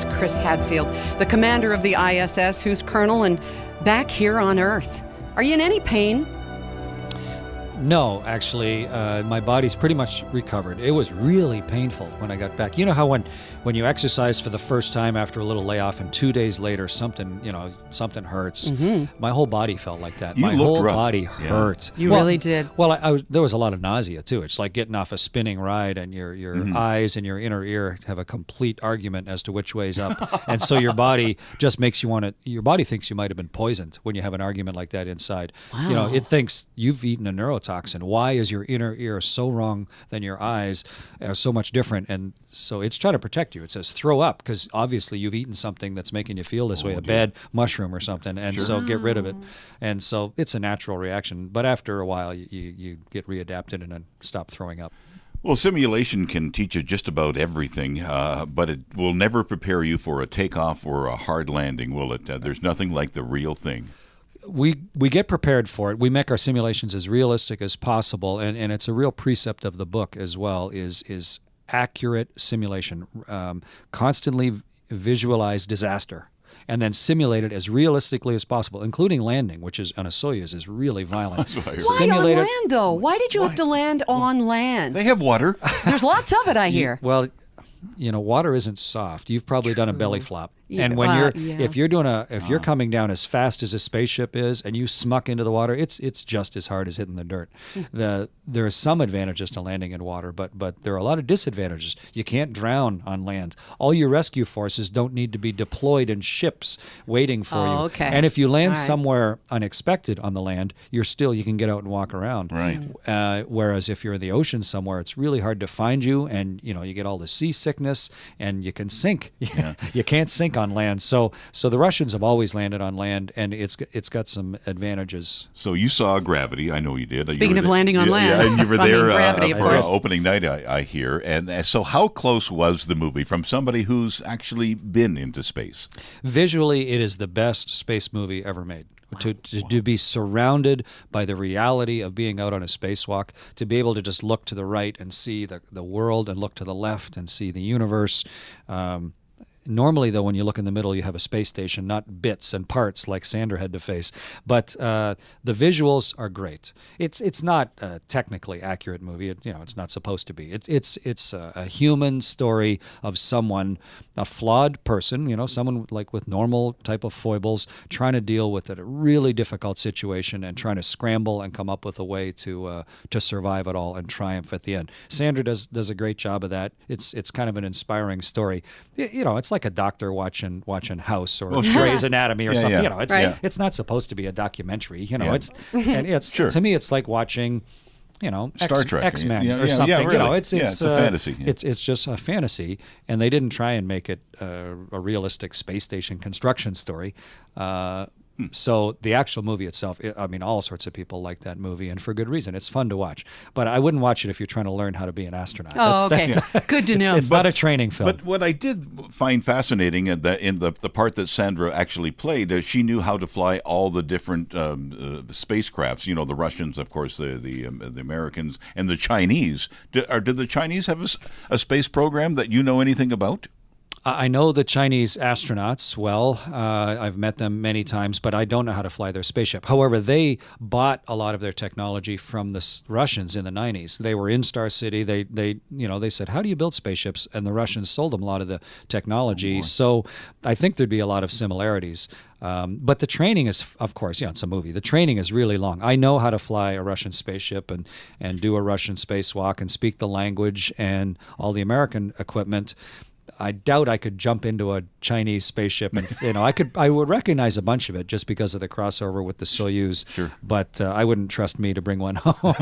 It's Chris Hadfield, the commander of the ISS, who's colonel and back here on Earth. Are you in any pain? No, actually, my body's pretty much recovered. It was really painful when I got back. You know how when you exercise for the first time after a little layoff and 2 days later something hurts. Mm-hmm. My whole body felt like that. You My looked whole rough. body Yeah. hurt. You really did. Well, there was a lot of nausea too. It's like getting off a spinning ride and your eyes and your inner ear have a complete argument as to which way's up. And so your body just makes you want to, your body thinks you might have been poisoned when you have an argument like that inside. Wow. You know, it thinks you've eaten a neurotoxin. Why is your inner ear so wrong than your eyes are so much different? And so it's trying to protect you. It says throw up because obviously you've eaten something that's making you feel this way, a bad mushroom or something, and so get rid of it. And so it's a natural reaction. But after a while, you get readapted and then stop throwing up. Well, simulation can teach you just about everything, but it will never prepare you for a takeoff or a hard landing, will it? There's nothing like the real thing. We get prepared for it. We make our simulations as realistic as possible, and it's a real precept of the book as well, is accurate simulation. Constantly visualize disaster and then simulate it as realistically as possible, including landing, which is on a Soyuz is really violent. Why on land, though? Why did you have to land on land? They have water. There's lots of it, I hear. Well, you know, water isn't soft. You've probably done a belly flop. Yeah, And when you're yeah. if you're coming down as fast as a spaceship is and you smuck into the water, it's just as hard as hitting the dirt. There are some advantages to landing in water, but there are a lot of disadvantages. You can't drown on land. All your rescue forces don't need to be deployed in ships waiting for you. Okay. And if you land All right. somewhere unexpected on the land, you can get out and walk around. Right. Whereas if you're in the ocean somewhere, it's really hard to find you, and you get all the seasickness, and you can sink. Yeah. You can't sink on land. So the Russians have always landed on land, and it's got some advantages. So you saw Gravity. I know you did. Speaking of landing on land. Yeah, and you were I mean, there Gravity, of for course. opening night, I hear. And so how close was the movie from somebody who's actually been into space? Visually, it is the best space movie ever made. To be surrounded by the reality of being out on a spacewalk, to be able to just look to the right and see the world and look to the left and see the universe. Normally, though, when you look in the middle, you have a space station, not bits and parts like Sandra had to face. But the visuals are great. It's not a technically accurate movie. It's not supposed to be. It's a human story of someone, a flawed person, someone like with normal type of foibles, trying to deal with a really difficult situation and trying to scramble and come up with a way to survive it all and triumph at the end. Sandra does a great job of that. It's kind of an inspiring story. It's like a doctor watching House or Grey's Anatomy or something. Yeah. It's not supposed to be a documentary. It's Sure. To me, it's like watching, Star Trek, X-Men or something. Yeah, really. It's a fantasy. Yeah. It's just a fantasy, and they didn't try and make it a realistic space station construction story. So the actual movie itself, all sorts of people like that movie, and for good reason. It's fun to watch. But I wouldn't watch it if you're trying to learn how to be an astronaut. Oh, okay. Good to know. It's not a training film. But what I did find fascinating in the part that Sandra actually played, she knew how to fly all the different spacecrafts. The Russians, of course, the Americans, and the Chinese. Did the Chinese have a space program that you know anything about? I know the Chinese astronauts well. I've met them many times, but I don't know how to fly their spaceship. However, they bought a lot of their technology from the Russians in the 90s. They were in Star City. They said, "How do you build spaceships?" And the Russians sold them a lot of the technology. So I think there'd be a lot of similarities. But the training is, of course, it's a movie. The training is really long. I know how to fly a Russian spaceship and do a Russian spacewalk and speak the language and all the American equipment. I doubt I could jump into a Chinese spaceship, and I would recognize a bunch of it just because of the crossover with the Soyuz. Sure. But I wouldn't trust me to bring one home.